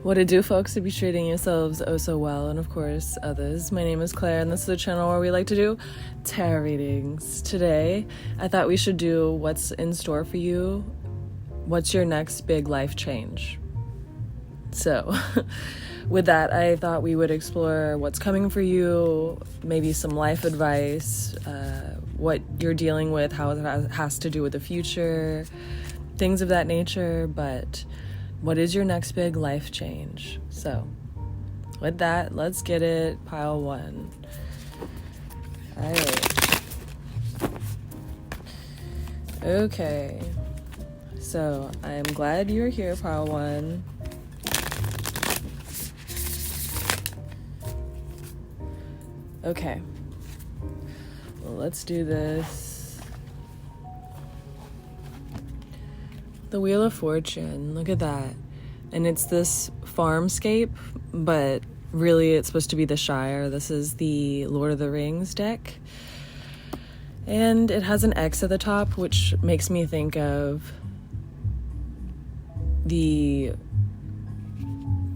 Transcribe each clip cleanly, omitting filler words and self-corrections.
What it do, folks, to be treating yourselves oh so well, and of course others. My name is Claire, and this is a channel where we like to do tarot readings. Today, I thought we should do what's in store for you. What's your next big life change? So, with that, I thought we would explore what's coming for you, maybe some life advice, what you're dealing with, how it has to do with the future, things of that nature, but what is your next big life change? So, with that, let's get it. Pile one. All right. Okay. So, I'm glad you're here, pile one. Okay. Well, let's do this. The Wheel of Fortune, look at that. And it's this farmscape, but really it's supposed to be the Shire. This is the Lord of the Rings deck. And it has an X at the top, which makes me think of the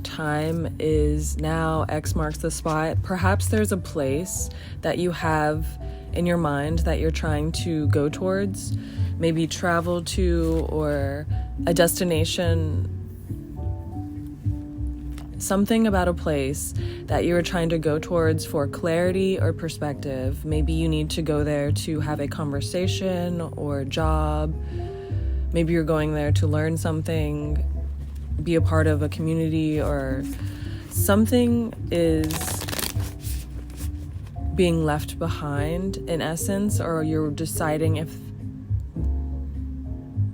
time is now, X marks the spot. Perhaps there's a place that you have in your mind that you're trying to go towards, maybe travel to, or a destination, something about a place that you are trying to go towards for clarity or perspective. Maybe you need to go there to have a conversation or job. Maybe you're going there to learn something, be a part of a community, or something is being left behind in essence, or you're deciding if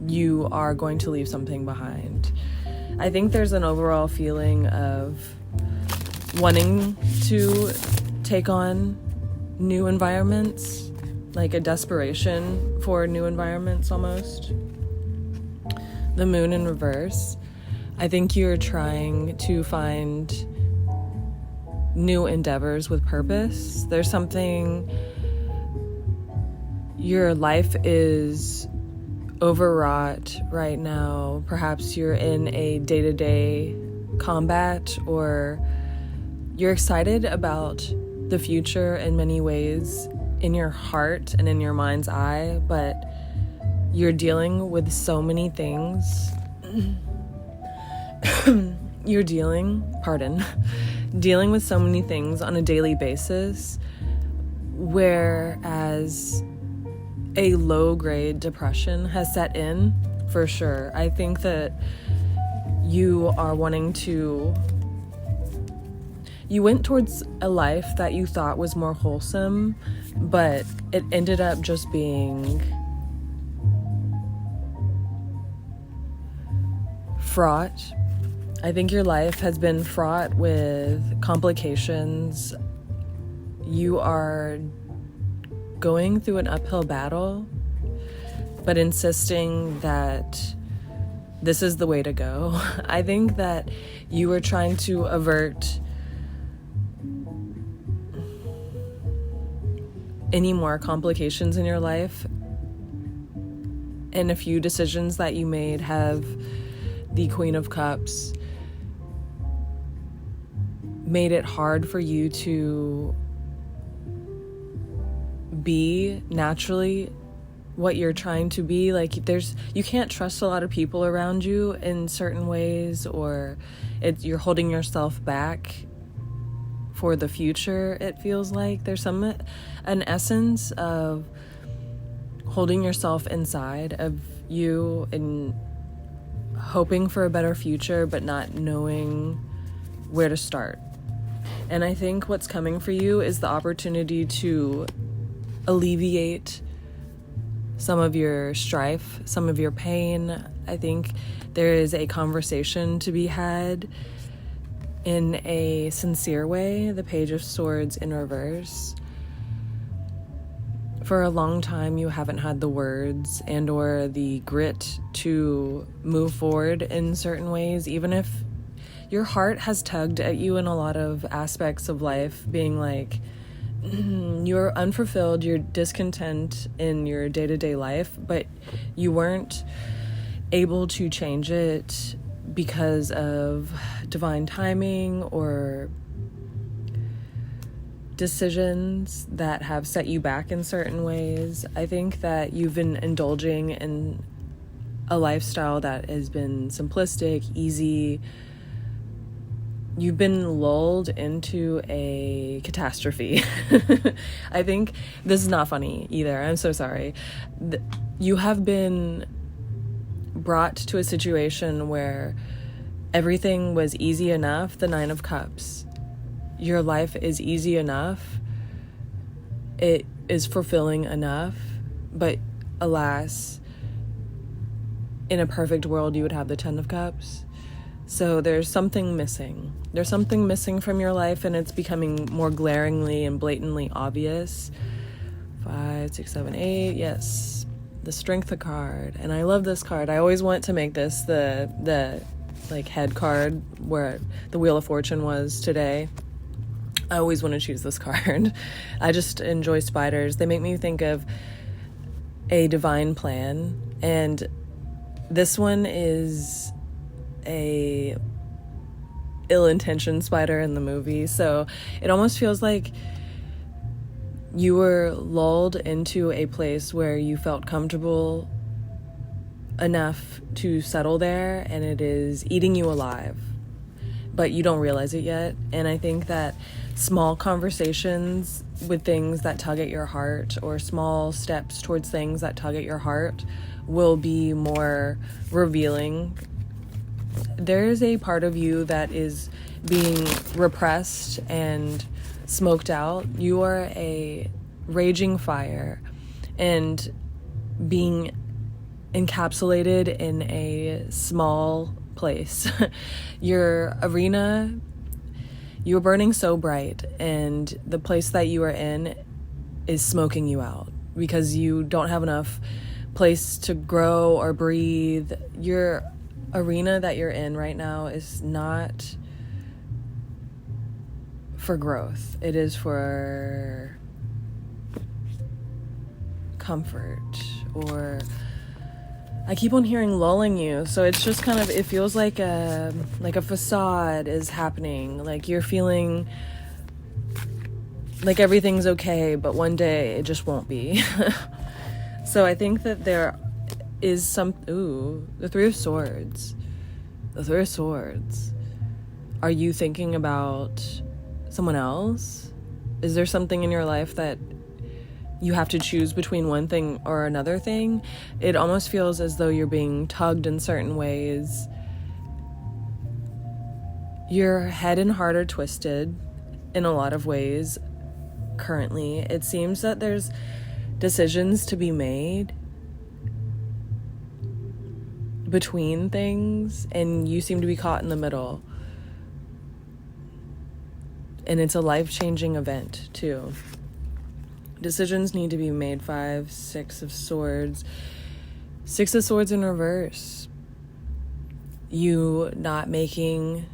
you are going to leave something behind. I think there's an overall feeling of wanting to take on new environments, like a desperation for new environments almost. The Moon in reverse. I think you're trying to find new endeavors with purpose. There's something, your life is overwrought right now. Perhaps you're in a day-to-day combat, or you're excited about the future in many ways in your heart and in your mind's eye, but you're dealing with so many things. You're dealing with so many things on a daily basis, whereas a low-grade depression has set in, for sure. I think that you are wanting to... You went towards a life that you thought was more wholesome, but it ended up just being fraught. I think your life has been fraught with complications. You are going through an uphill battle, but insisting that this is the way to go. I think that you are trying to avert any more complications in your life, and a few decisions that you made have the Queen of Cups made it hard for you to be naturally what you're trying to be. Like, you can't trust a lot of people around you in certain ways, or you're holding yourself back for the future. It feels like there's an essence of holding yourself inside of you and hoping for a better future, but not knowing where to start. And I think what's coming for you is the opportunity to alleviate some of your strife, some of your pain. I think there is a conversation to be had in a sincere way. The Page of Swords in reverse. For a long time, you haven't had the words and or the grit to move forward in certain ways, even if your heart has tugged at you in a lot of aspects of life, being like, you're unfulfilled, you're discontent in your day-to-day life, but you weren't able to change it because of divine timing or decisions that have set you back in certain ways. I think that you've been indulging in a lifestyle that has been simplistic, easy. You've been lulled into a catastrophe. I think this is not funny either. I'm so sorry. You have been brought to a situation where everything was easy enough, the Nine of Cups. Your life is easy enough. It is fulfilling enough. But alas, in a perfect world, you would have the Ten of Cups. So there's something missing. There's something missing from your life, and it's becoming more glaringly and blatantly obvious. 5, 6, 7, 8. Yes. The Strength card. And I love this card. I always want to make this the like head card where the Wheel of Fortune was today. I always want to choose this card. I just enjoy spiders. They make me think of a divine plan. And this one is a ill-intentioned spider in the movie. So it almost feels like you were lulled into a place where you felt comfortable enough to settle there, and it is eating you alive. But you don't realize it yet. And I think that small conversations with things that tug at your heart, or small steps towards things that tug at your heart, will be more revealing. There is a part of you that is being repressed and smoked out. You are a raging fire and being encapsulated in a small place. Your arena, you're burning so bright, and the place that you are in is smoking you out because you don't have enough place to grow or breathe. Your arena that you're in right now is not for growth. It is for comfort, or I keep on hearing lulling you. So it's just kind of, it feels like a facade is happening. Like you're feeling like everything's okay, but one day it just won't be. So I think that there is the Three of Swords. The Three of Swords. Are you thinking about someone else? Is there something in your life that you have to choose between one thing or another thing? It almost feels as though you're being tugged in certain ways. Your head and heart are twisted in a lot of ways currently. It seems that there's decisions to be made between things, and you seem to be caught in the middle. And it's a life-changing event, too. Decisions need to be made. 5, 6 of Swords. 6 of Swords in reverse. You not making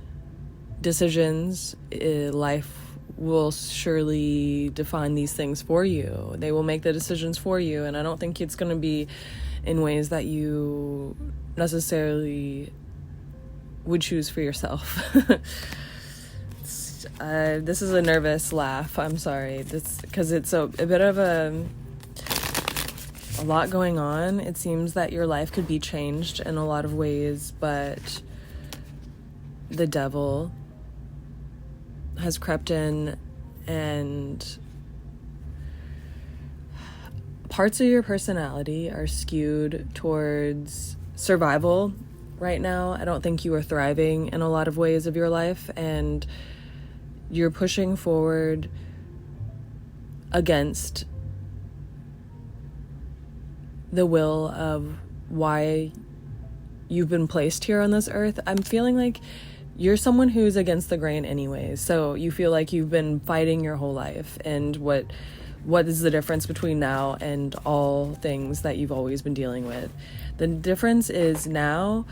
decisions, life will surely define these things for you. They will make the decisions for you, and I don't think it's going to be in ways that you necessarily would choose for yourself. This is a nervous laugh. I'm sorry. This because it's a bit of a lot going on. It seems that your life could be changed in a lot of ways, but the devil has crept in, and parts of your personality are skewed towards survival right now. I don't think you are thriving in a lot of ways of your life, and you're pushing forward against the will of why you've been placed here on this earth. I'm feeling like you're someone who's against the grain anyways, so you feel like you've been fighting your whole life, and what is the difference between now and all things that you've always been dealing with? The difference is now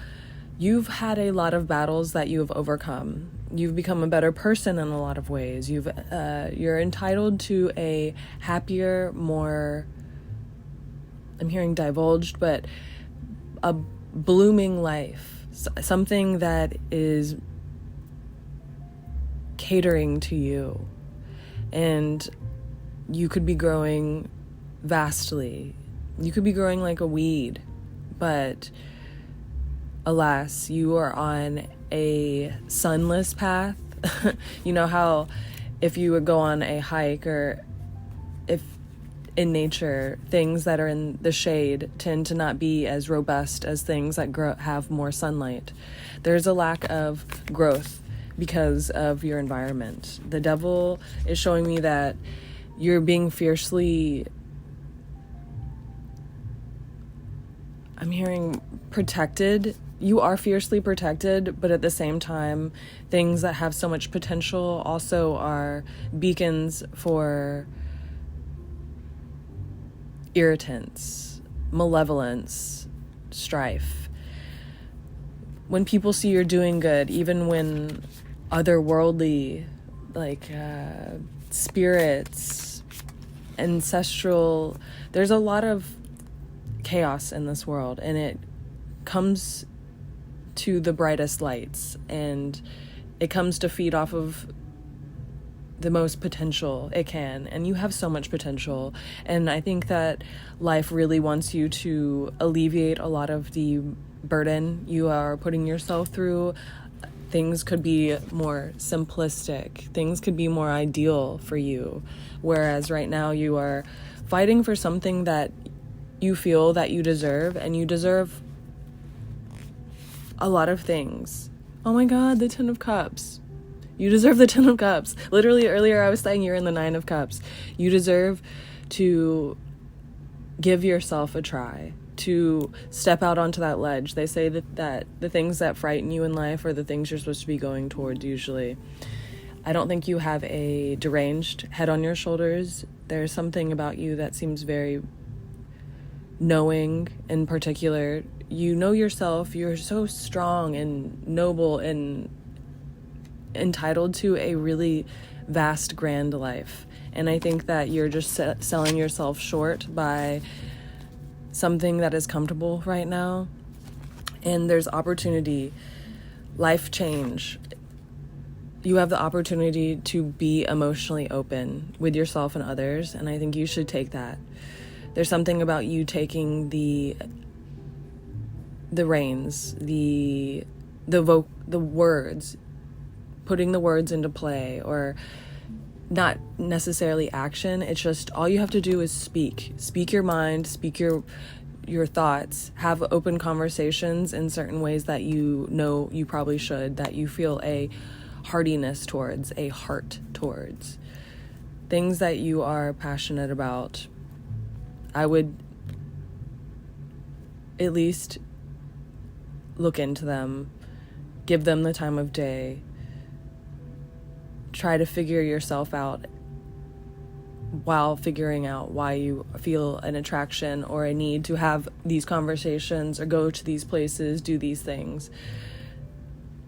you've had a lot of battles that you have overcome. You've become a better person in a lot of ways. You're entitled to a happier, more, I'm hearing divulged, but a blooming life. Something that is catering to you. And you could be growing vastly. You could be growing like a weed, but alas, you are on a sunless path. You know how if you would go on a hike, or if in nature, things that are in the shade tend to not be as robust as things that have more sunlight. There's a lack of growth because of your environment. The devil is showing me that you're being fiercely, I'm hearing protected. You are fiercely protected, but at the same time, things that have so much potential also are beacons for irritants, malevolence, strife. When people see you're doing good, even when otherworldly, like spirits, ancestral, there's a lot of chaos in this world, and it comes to the brightest lights, and it comes to feed off of the most potential it can, and you have so much potential. And I think that life really wants you to alleviate a lot of the burden you are putting yourself through. Things could be more simplistic, things could be more ideal for you, whereas right now you are fighting for something that you feel that you deserve, and you deserve a lot of things. Oh my God, the 10 of Cups. You deserve the 10 of Cups. Literally earlier I was saying you're in the 9 of Cups. You deserve to give yourself a try, to step out onto that ledge. They say that the things that frighten you in life are the things you're supposed to be going towards usually. I don't think you have a deranged head on your shoulders. There's something about you that seems very knowing. In particular, you know yourself. You're so strong and noble and entitled to a really vast, grand life. And I think that you're just selling yourself short by something that is comfortable right now. And there's opportunity, life change. You have the opportunity to be emotionally open with yourself and others, and I think you should take that. There's something about you taking the reins, the words, putting the words into play, or not necessarily action. It's just all you have to do is speak your mind, speak your thoughts, have open conversations in certain ways that you know you probably should, that you feel a heartiness towards, a heart towards, things that you are passionate about. I would at least look into them, give them the time of day, try to figure yourself out while figuring out why you feel an attraction or a need to have these conversations or go to these places, do these things.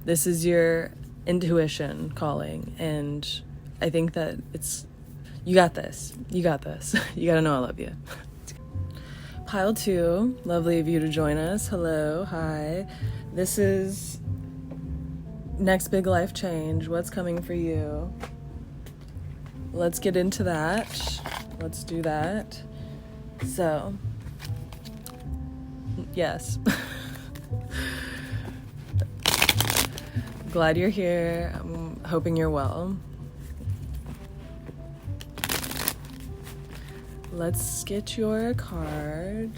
This is your intuition calling, and I think that you got this. You gotta know I love you. Pile 2, lovely of you to join us. Hello, hi. This is next big life change. What's coming for you? Let's get into that. Let's do that. So, yes. Glad you're here. I'm hoping you're well. Let's get your card.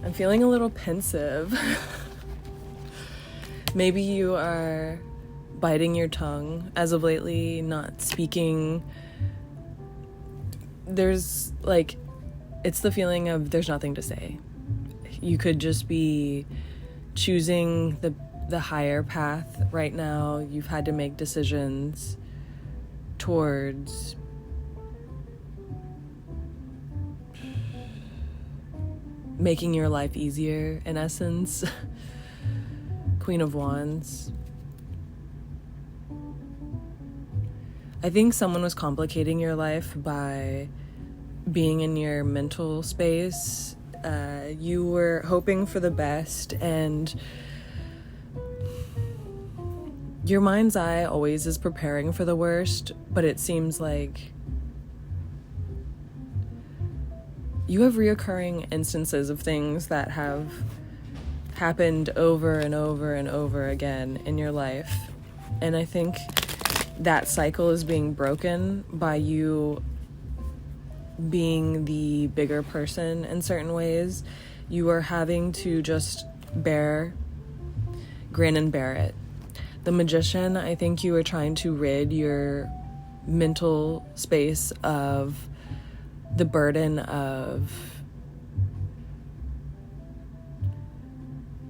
I'm feeling a little pensive. Maybe you are biting your tongue as of lately, not speaking. There's it's the feeling of there's nothing to say. You could just be choosing the higher path right now. You've had to make decisions towards making your life easier, in essence. Queen of Wands. I think someone was complicating your life by being in your mental space. You were hoping for the best, and your mind's eye always is preparing for the worst, but it seems like you have reoccurring instances of things that have happened over and over and over again in your life. And I think that cycle is being broken by you being the bigger person in certain ways. You are having to just grin and bear it. The Magician, I think you are trying to rid your mental space of the burden of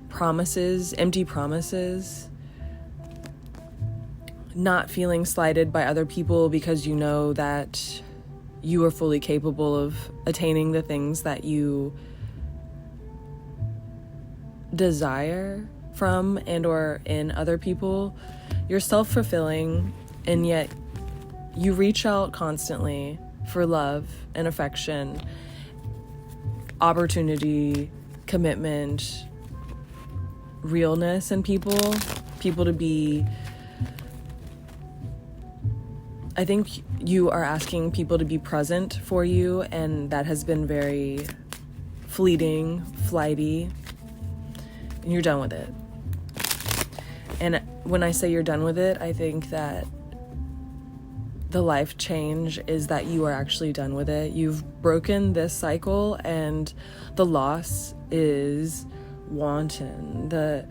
promises, empty promises, not feeling slighted by other people because you know that you are fully capable of attaining the things that you desire from and or in other people. You're self-fulfilling, and yet you reach out constantly for love and affection, opportunity, commitment, realness in people to be. I think you are asking people to be present for you, and that has been very fleeting, flighty, and you're done with it. And when I say you're done with it, I think that the life change is that you are actually done with it. You've broken this cycle, and the loss is wanton. The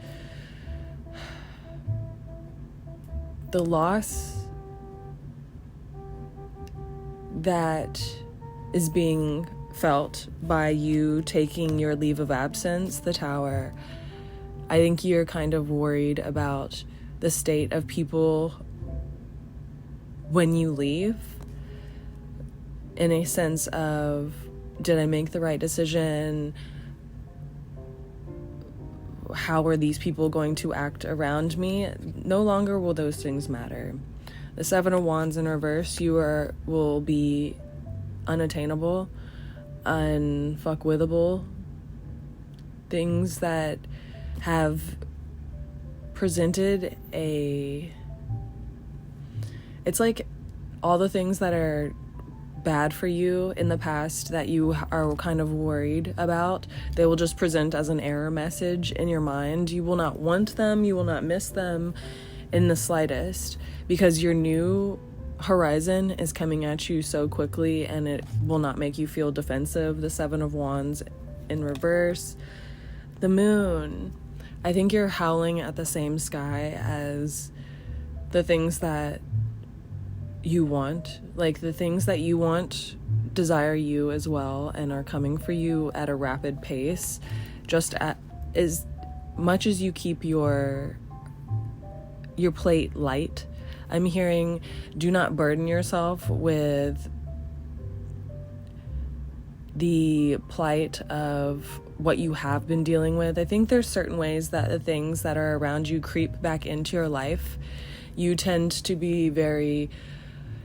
loss that is being felt by you taking your leave of absence, the Tower. I think you're kind of worried about the state of people when you leave, in a sense of, did I make the right decision? How are these people going to act around me? No longer will those things matter. The Seven of Wands in reverse, will be unattainable, unfuckwithable. Things that have presented it's like all the things that are bad for you in the past that you are kind of worried about, they will just present as an error message in your mind. You will not want them, you will not miss them in the slightest, because your new horizon is coming at you so quickly, and it will not make you feel defensive. The Seven of Wands in reverse. The Moon. I think you're howling at the same sky as the things that you want. Like, the things that you want desire you as well and are coming for you at a rapid pace. Just as much as you keep your plate light, I'm hearing, do not burden yourself with the plight of what you have been dealing with. I think there's certain ways that the things that are around you creep back into your life. You tend to be very,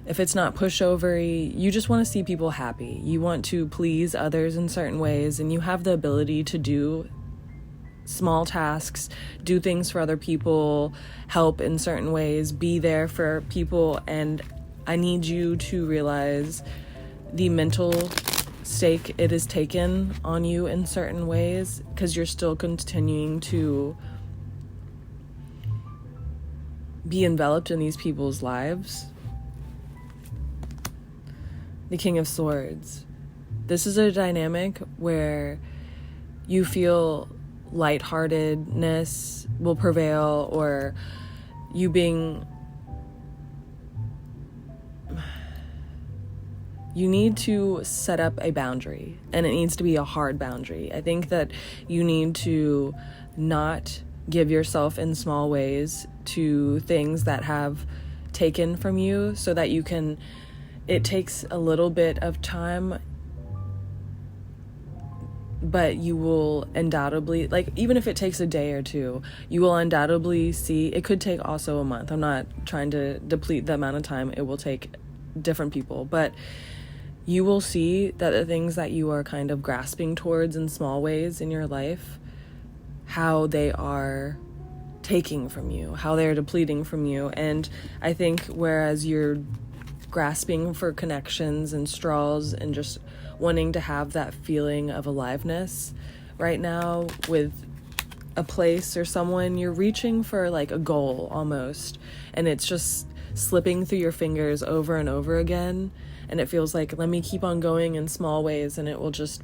if it's not pushover-y, you just want to see people happy. You want to please others in certain ways, and you have the ability to do small tasks, do things for other people, help in certain ways, be there for people. And I need you to realize the mental stake it has taken on you in certain ways, because you're still continuing to be enveloped in these people's lives. The King of Swords. This is a dynamic where you feel lightheartedness will prevail, or you need to set up a boundary, and it needs to be a hard boundary. I think that you need to not give yourself in small ways to things that have taken from you, so that you can, it takes a little bit of time, but you will undoubtedly, like, even if it takes a day or two, you will undoubtedly see, it could take also a month. I'm not trying to deplete the amount of time it will take different people, but you will see that the things that you are kind of grasping towards in small ways in your life, how they are taking from you, how they're depleting from you. And I think whereas you're grasping for connections and straws and just wanting to have that feeling of aliveness right now with a place or someone, you're reaching for like a goal almost, and it's just slipping through your fingers over and over again, and it feels like, let me keep on going in small ways and it will just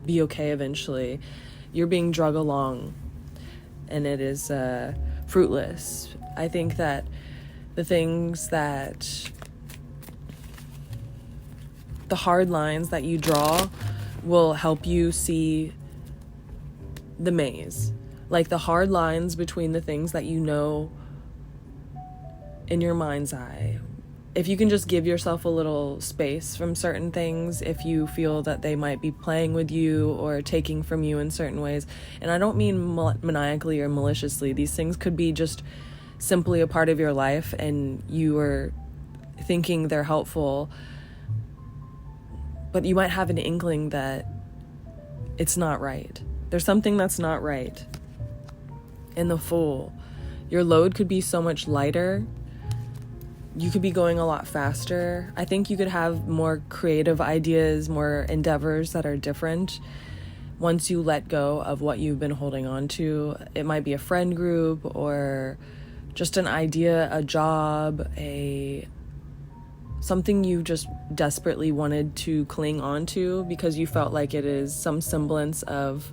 be okay eventually. You're being drug along, and it is fruitless. I think that the things that, the hard lines that you draw will help you see the maze. Like the hard lines between the things that you know in your mind's eye. If you can just give yourself a little space from certain things, if you feel that they might be playing with you or taking from you in certain ways, and I don't mean maniacally or maliciously, these things could be just simply a part of your life and you are thinking they're helpful, but you might have an inkling that it's not right. There's something that's not right. In the Fool, your load could be so much lighter. You could be going a lot faster. I think you could have more creative ideas, more endeavors that are different once you let go of what you've been holding on to. It might be a friend group or just an idea, a job, something you just desperately wanted to cling on to because you felt like it is some semblance of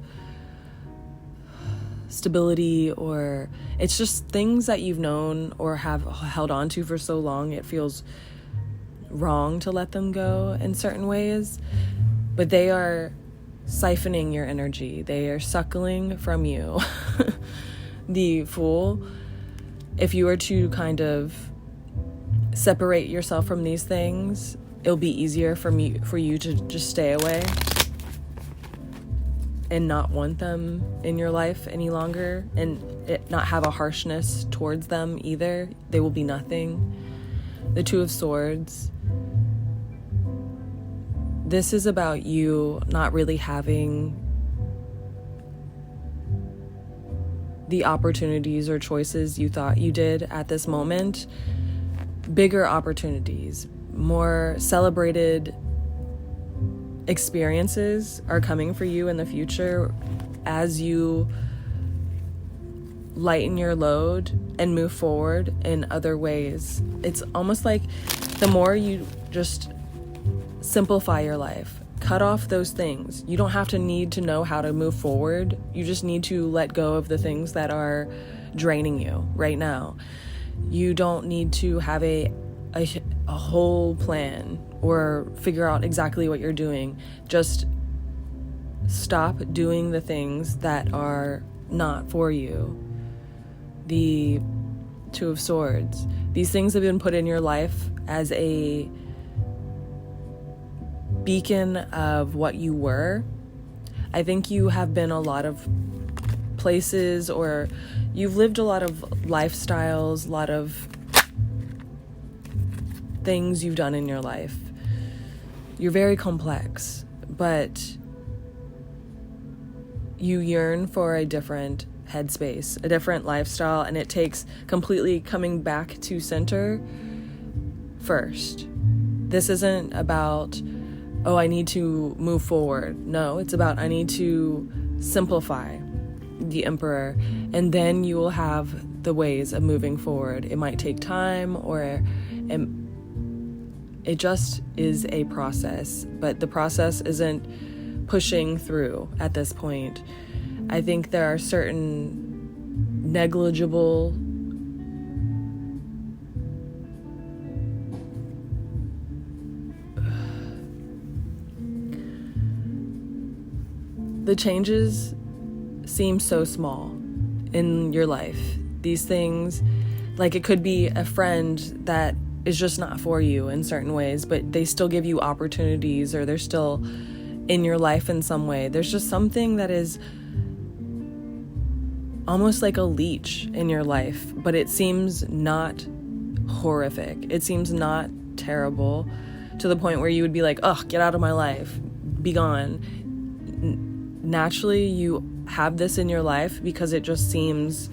stability, or it's just things that you've known or have held on to for so long, it feels wrong to let them go in certain ways, but they are siphoning your energy. They are suckling from you. The Fool, if you were to kind of separate yourself from these things, it'll be easier for you to just stay away and not want them in your life any longer, and not have a harshness towards them either. They will be nothing. The Two of Swords. This is about you not really having the opportunities or choices you thought you did at this moment. Bigger opportunities, more celebrated experiences are coming for you in the future as you lighten your load and move forward in other ways. It's almost like the more you just simplify your life, cut off those things. You don't have to need to know how to move forward. You just need to let go of the things that are draining you right now. You don't need to have a whole plan or figure out exactly what you're doing. Just stop doing the things that are not for you. The Two of Swords. These things have been put in your life as a beacon of what you were. I think you have been a lot of places, or you've lived a lot of lifestyles, a lot of things you've done in your life. You're very complex, but you yearn for a different headspace, a different lifestyle, and it takes completely coming back to center first. This isn't about, oh, I need to move forward. No, it's about, I need to simplify, the Emperor, and then you will have the ways of moving forward. It might take time, or it just is a process, but the process isn't pushing through at this point. I think there are certain negligible the changes seem so small in your life. These things, like it could be a friend that is just not for you in certain ways, but they still give you opportunities, or they're still in your life in some way. There's just something that is almost like a leech in your life, but it seems not horrific. It seems not terrible to the point where you would be like, ugh, get out of my life, be gone. Naturally, you have this in your life because it just seems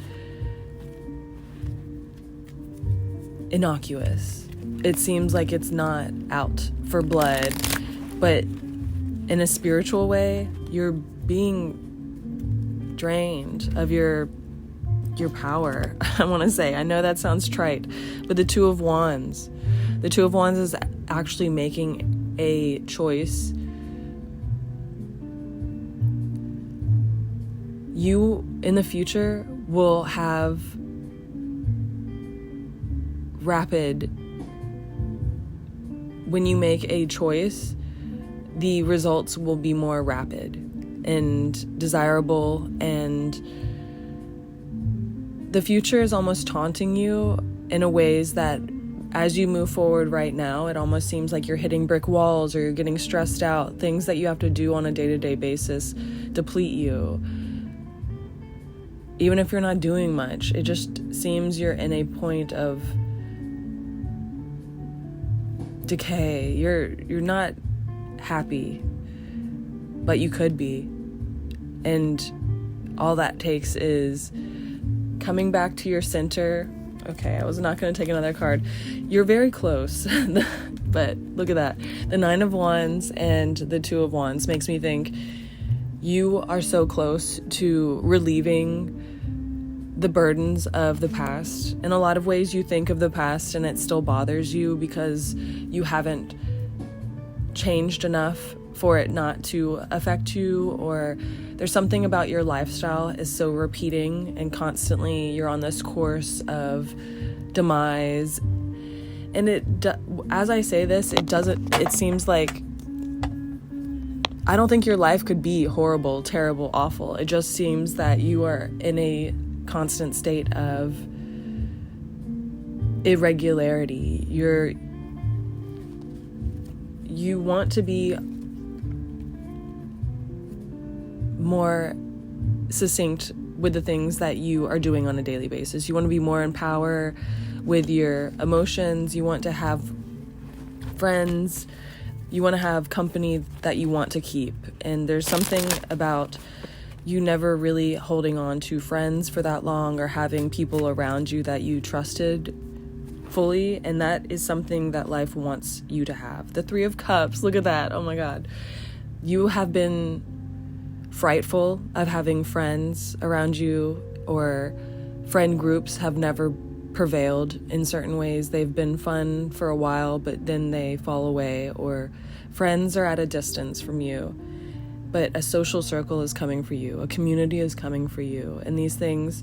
innocuous. It seems like it's not out for blood, but in a spiritual way, you're being drained of your power. I want to say, I know that sounds trite, but the Two of Wands is actually making a choice. You in the future will have when you make a choice, the results will be more rapid and desirable, and the future is almost taunting you in a ways that as you move forward right now, it almost seems like you're hitting brick walls or you're getting stressed out. Things that you have to do on a day-to-day basis deplete you. Even if you're not doing much, it just seems you're in a point of decay. You're not happy, but you could be. And all that takes is coming back to your center. Okay, I was not going to take another card. You're very close, but look at that. The Nine of Wands and the Two of Wands makes me think you are so close to relieving the burdens of the past. In a lot of ways, you think of the past and it still bothers you because you haven't changed enough for it not to affect you, or there's something about your lifestyle is so repeating and constantly you're on this course of demise. And as I say this, it seems like I don't think your life could be horrible, terrible, awful. It just seems that you are in a constant state of irregularity. You want to be more succinct with the things that you are doing on a daily basis. You want to be more in power with your emotions. You want to have friends. You want to have company that you want to keep. And there's something about you never really holding on to friends for that long or having people around you that you trusted fully. And that is something that life wants you to have. The Three of Cups, look at that. Oh my God. You have been frightful of having friends around you, or friend groups have never prevailed in certain ways. They've been fun for a while, but then they fall away, or friends are at a distance from you. But a social circle is coming for you. A community is coming for you. And these things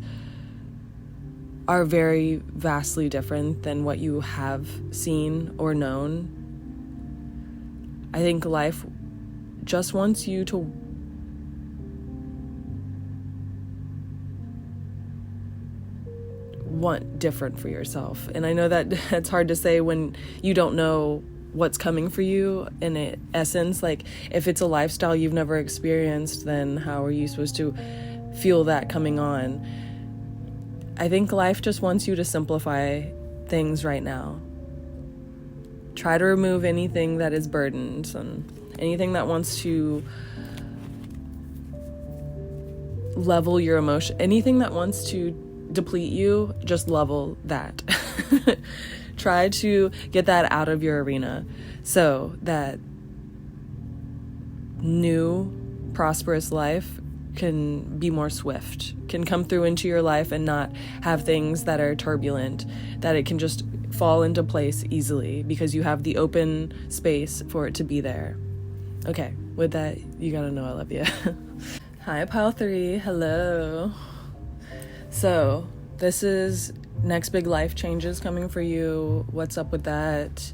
are very vastly different than what you have seen or known. I think life just wants you to want different for yourself. And I know that it's hard to say when you don't know what's coming for you. In essence, like if it's a lifestyle you've never experienced, then how are you supposed to feel that coming on? I think life just wants you to simplify things right now. Try to remove anything that is burdensome, anything that wants to level your emotion, anything that wants to deplete you, just level that. Try to get that out of your arena so that new prosperous life can be more swift, can come through into your life and not have things that are turbulent, that it can just fall into place easily because you have the open space for it to be there. Okay, with that, you gotta know I love you. Hi, Pile 3. Hello. So, this is next big life changes coming for you. What's up with that?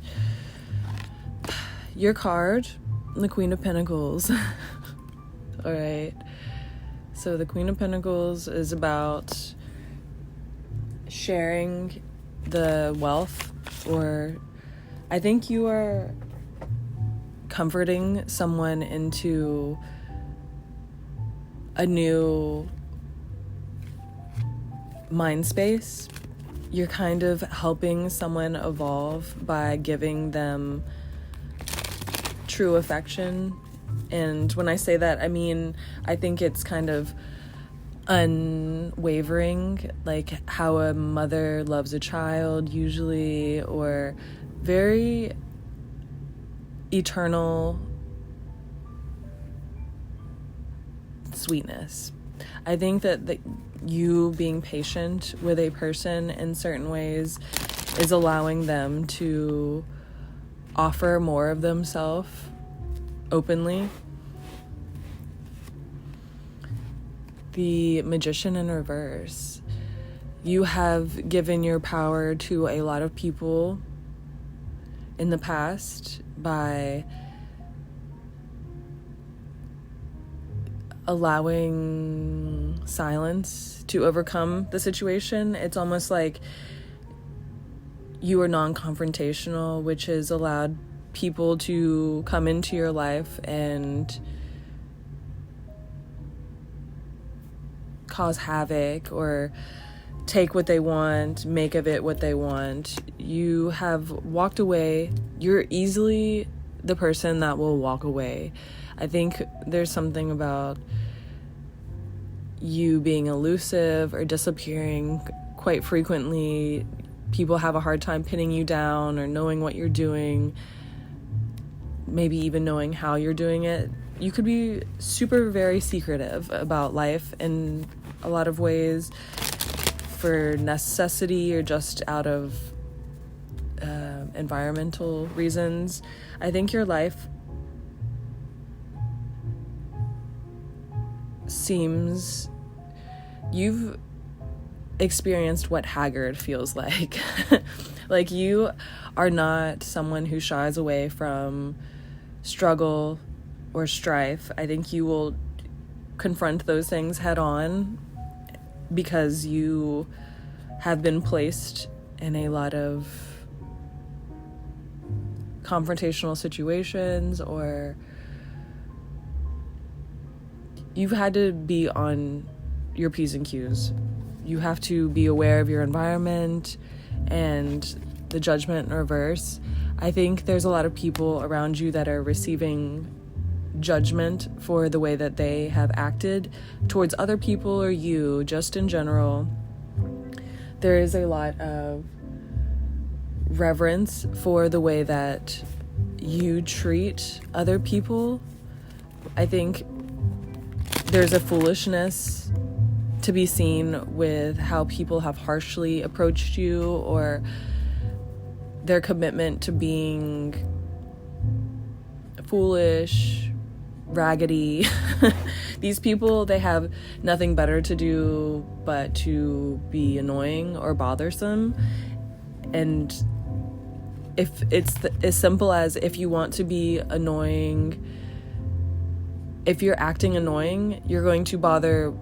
Your card, the Queen of Pentacles. All right. So the Queen of Pentacles is about sharing the wealth, or I think you are comforting someone into a new mind space. You're kind of helping someone evolve by giving them true affection. And when I say that, I mean, I think it's kind of unwavering, like how a mother loves a child usually, or very eternal sweetness. I think that you being patient with a person in certain ways is allowing them to offer more of themselves openly. The Magician in reverse. You have given your power to a lot of people in the past by allowing silence to overcome the situation. It's almost like you are non-confrontational, which has allowed people to come into your life and cause havoc or take what they want, make of it what they want. You have walked away. You're easily the person that will walk away. I think there's something about you being elusive or disappearing quite frequently. People have a hard time pinning you down or knowing what you're doing, maybe even knowing how you're doing it. You could be super, very secretive about life in a lot of ways for necessity or just out of environmental reasons. I think your life seems... You've experienced what haggard feels like. Like, you are not someone who shies away from struggle or strife. I think you will confront those things head on because you have been placed in a lot of confrontational situations, or you've had to be on your P's and Q's. You have to be aware of your environment and the Judgment in reverse. I think there's a lot of people around you that are receiving judgment for the way that they have acted towards other people or you, just in general. There is a lot of reverence for the way that you treat other people. I think there's a foolishness to be seen with how people have harshly approached you, or their commitment to being foolish, raggedy. These people, they have nothing better to do but to be annoying or bothersome. And if it's as simple as, if you want to be annoying, if you're acting annoying, you're going to bother.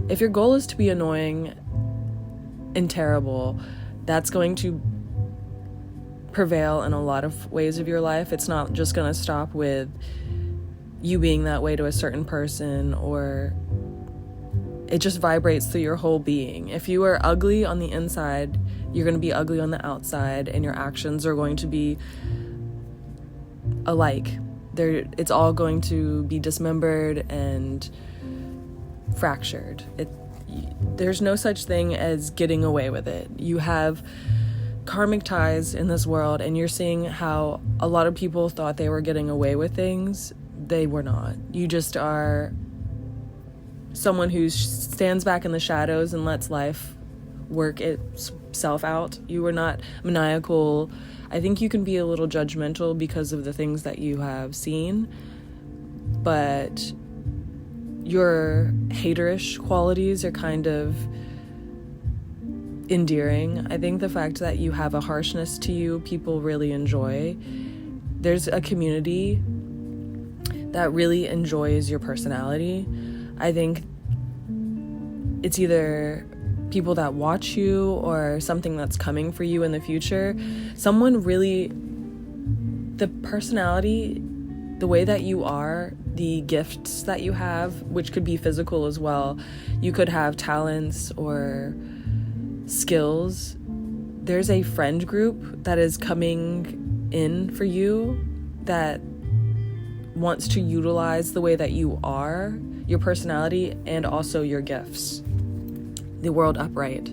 If your goal is to be annoying and terrible, that's going to prevail in a lot of ways of your life. It's not just going to stop with you being that way to a certain person, or it just vibrates through your whole being. If you are ugly on the inside, you're going to be ugly on the outside, and your actions are going to be alike. It's all going to be dismembered and fractured. There's no such thing as getting away with it. You have karmic ties in this world, and you're seeing how a lot of people thought they were getting away with things. They were not. You just are someone who stands back in the shadows and lets life work itself out. You were not maniacal. I think you can be a little judgmental because of the things that you have seen, but your haterish qualities are kind of endearing. I think the fact that you have a harshness to you, people really enjoy. There's a community that really enjoys your personality. I think it's either people that watch you or something that's coming for you in the future. Someone really, the personality, the way that you are, the gifts that you have, which could be physical as well. You could have talents or skills. There's a friend group that is coming in for you that wants to utilize the way that you are. your personality and also your gifts. The world upright.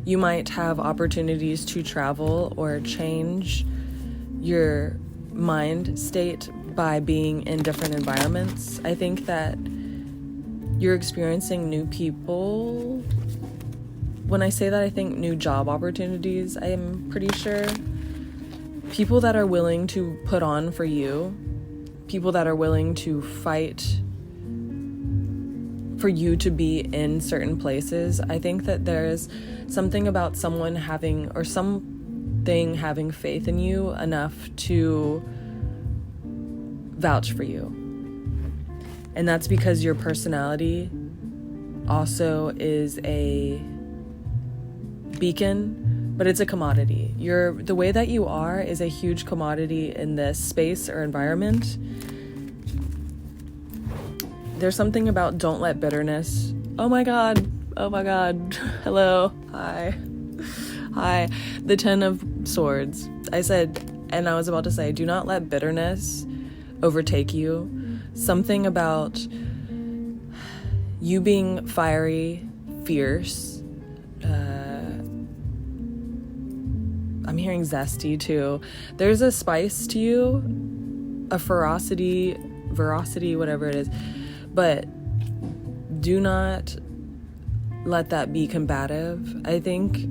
You might have opportunities to travel or change your mind state by being in different environments. I think that you're experiencing new people. When I say that, I think new job opportunities, I am pretty sure. People that are willing to put on for you. People that are willing to fight for you to be in certain places. I think that there's something about someone having, or something having faith in you enough to vouch for you. And that's because your personality also is a beacon, but it's a commodity. The way that you are is a huge commodity in this space or environment. There's something about don't let bitterness. Oh my God. Hello. Hi. The 10 of Swords. I was about to say, do not let bitterness overtake you. Something about you being fiery, fierce. I'm hearing zesty too. There's a spice to you, a veracity, whatever it is. But do not let that be combative. I think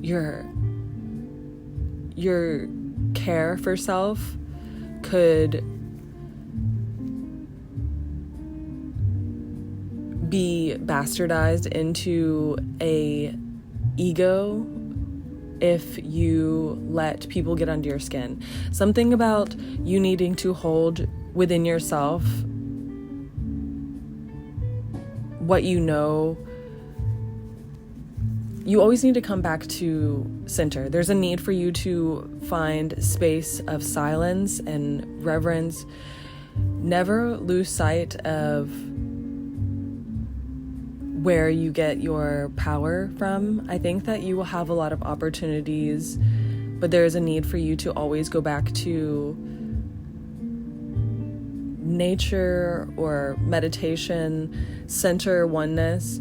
your care for self could be bastardized into a ego if you let people get under your skin. Something about you needing to hold within yourself what you know. You always need to come back to center. There's a need for you to find space of silence and reverence. Never lose sight of where you get your power from. I think that you will have a lot of opportunities, but there is a need for you to always go back to nature or meditation, center oneness.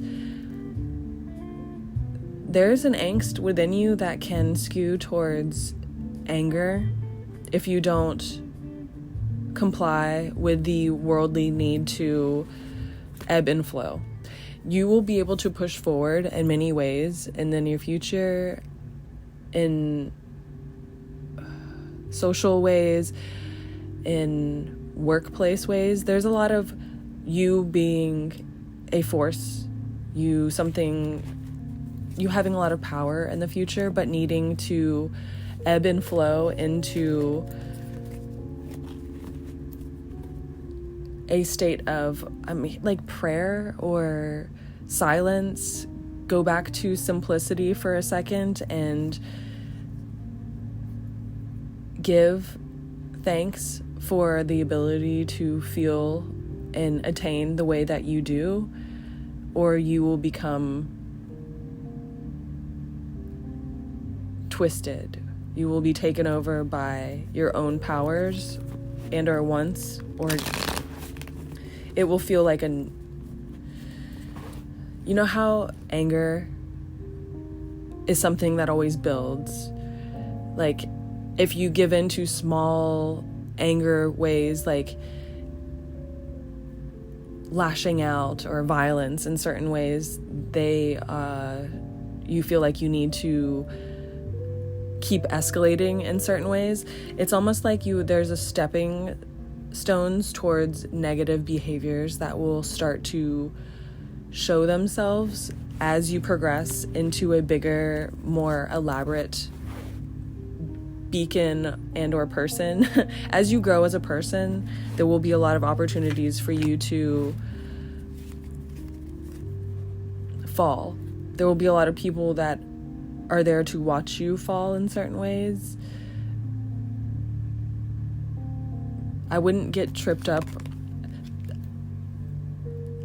There's an angst within you that can skew towards anger if you don't comply with the worldly need to ebb and flow. You will be able to push forward in many ways in the near future, in social ways, in workplace ways. There's a lot of you being a force, you having a lot of power in the future, but needing to ebb and flow into a state of like prayer or silence. Go back to simplicity for a second and give thanks for the ability to feel and attain the way that you do, or you will become twisted. You will be taken over by your own powers and or wants, or it will feel like you know how anger is something that always builds. Like if you give in to small anger ways, like lashing out or violence in certain ways, you feel like you need to keep escalating in certain ways. It's almost like there's a stepping stones towards negative behaviors that will start to show themselves as you progress into a bigger, more elaborate beacon and or person. As you grow as a person, there will be a lot of opportunities for you to fall. There will be a lot of people that are there to watch you fall in certain ways. I wouldn't get tripped up.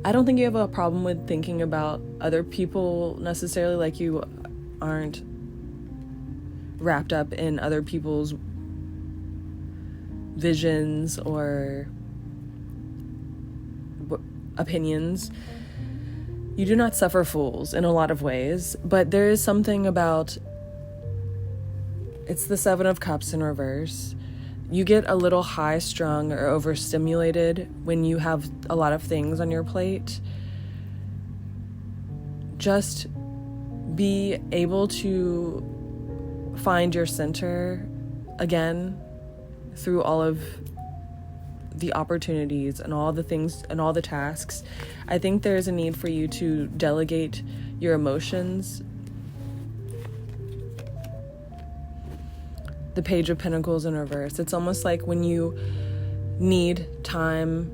I don't think you have a problem with thinking about other people necessarily, like you aren't wrapped up in other people's visions or opinions. You do not suffer fools in a lot of ways, but there is something about, it's the Seven of Cups in reverse. You get a little high-strung or overstimulated when you have a lot of things on your plate. Just be able to find your center again through all of the opportunities and all the things and all the tasks. I think there's a need for you to delegate your emotions. The Page of Pentacles in reverse. It's almost like when you need time,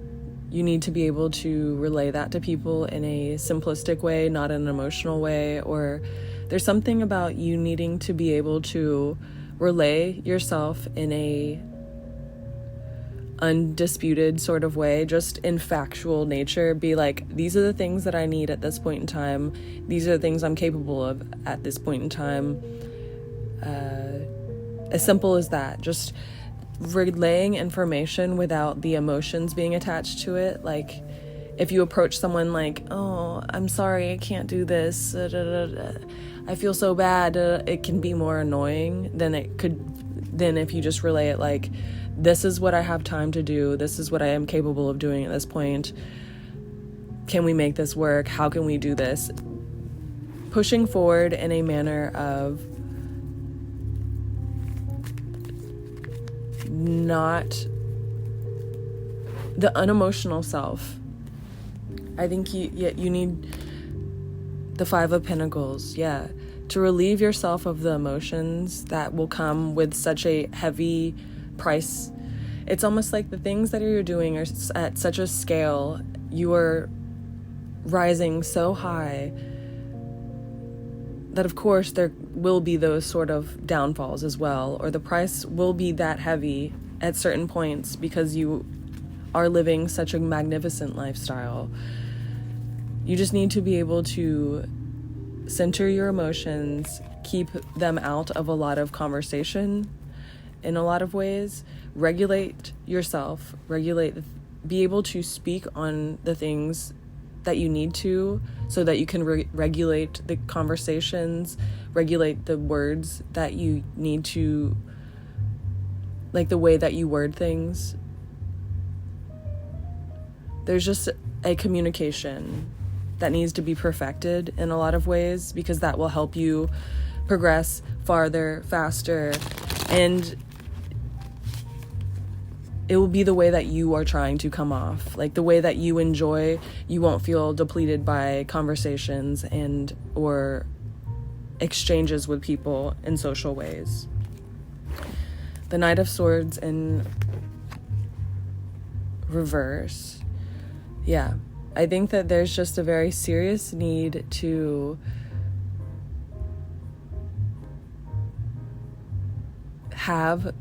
you need to be able to relay that to people in a simplistic way, not an emotional way, or there's something about you needing to be able to relay yourself in a undisputed sort of way, just in factual nature. Be like, these are the things that I need at this point in time. These are the things I'm capable of at this point in time. As simple as that. Just relaying information without the emotions being attached to it. Like, if you approach someone like, oh, I'm sorry, I can't do this, I feel so bad, it can be more annoying than if you just relay it like, this is what I have time to do, this is what I am capable of doing at this point, can we make this work, how can we do this? Pushing forward in a manner of not the unemotional self. I think you need the Five of Pentacles, to relieve yourself of the emotions that will come with such a heavy price. It's almost like the things that you're doing are at such a scale, you are rising so high that of course there will be those sort of downfalls as well, or the price will be that heavy at certain points because you are living such a magnificent lifestyle. You just need to be able to center your emotions, keep them out of a lot of conversation in a lot of ways, regulate yourself, be able to speak on the things that you need to, so that you can regulate the conversations, regulate the words that you need to, like the way that you word things. There's just a communication that needs to be perfected in a lot of ways, because that will help you progress farther, faster, and it will be the way that you are trying to come off, like the way that you enjoy. You won't feel depleted by conversations and or exchanges with people in social ways. The Knight of Swords in reverse. I think that there's just a very serious need to have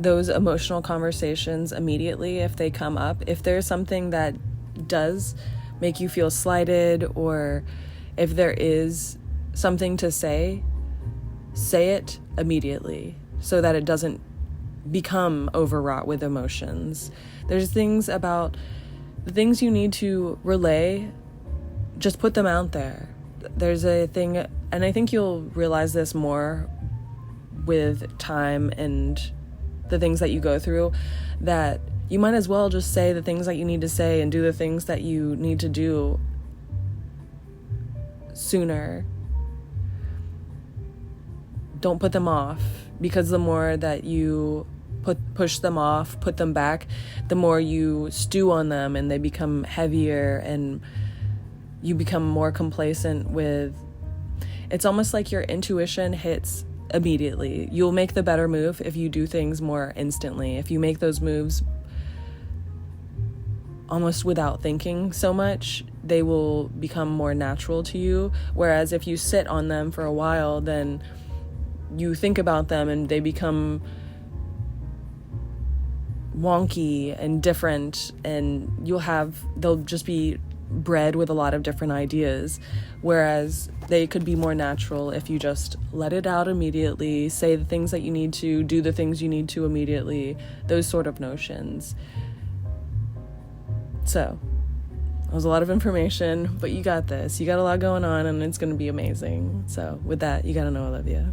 those emotional conversations immediately if they come up. If there's something that does make you feel slighted, or if there is something to say it immediately so that it doesn't become overwrought with emotions. There's things about the things you need to relay, just put them out there. There's a thing, and I think you'll realize this more with time and the things that you go through, that you might as well just say the things that you need to say and do the things that you need to do sooner. Don't put them off, because the more that you push them off, put them back, the more you stew on them and they become heavier and you become more complacent with. It's almost like your intuition hits immediately. You'll make the better move if you do things more instantly. If you make those moves almost without thinking so much, they will become more natural to you. Whereas if you sit on them for a while, then you think about them and they become wonky and different, and they'll just be bred with a lot of different ideas, whereas they could be more natural if you just let it out immediately, say the things that you need to, do the things you need to immediately, those sort of notions. So That was a lot of information, but you got this. You got a lot going on, and it's going to be amazing. So with that, you got to know I love you.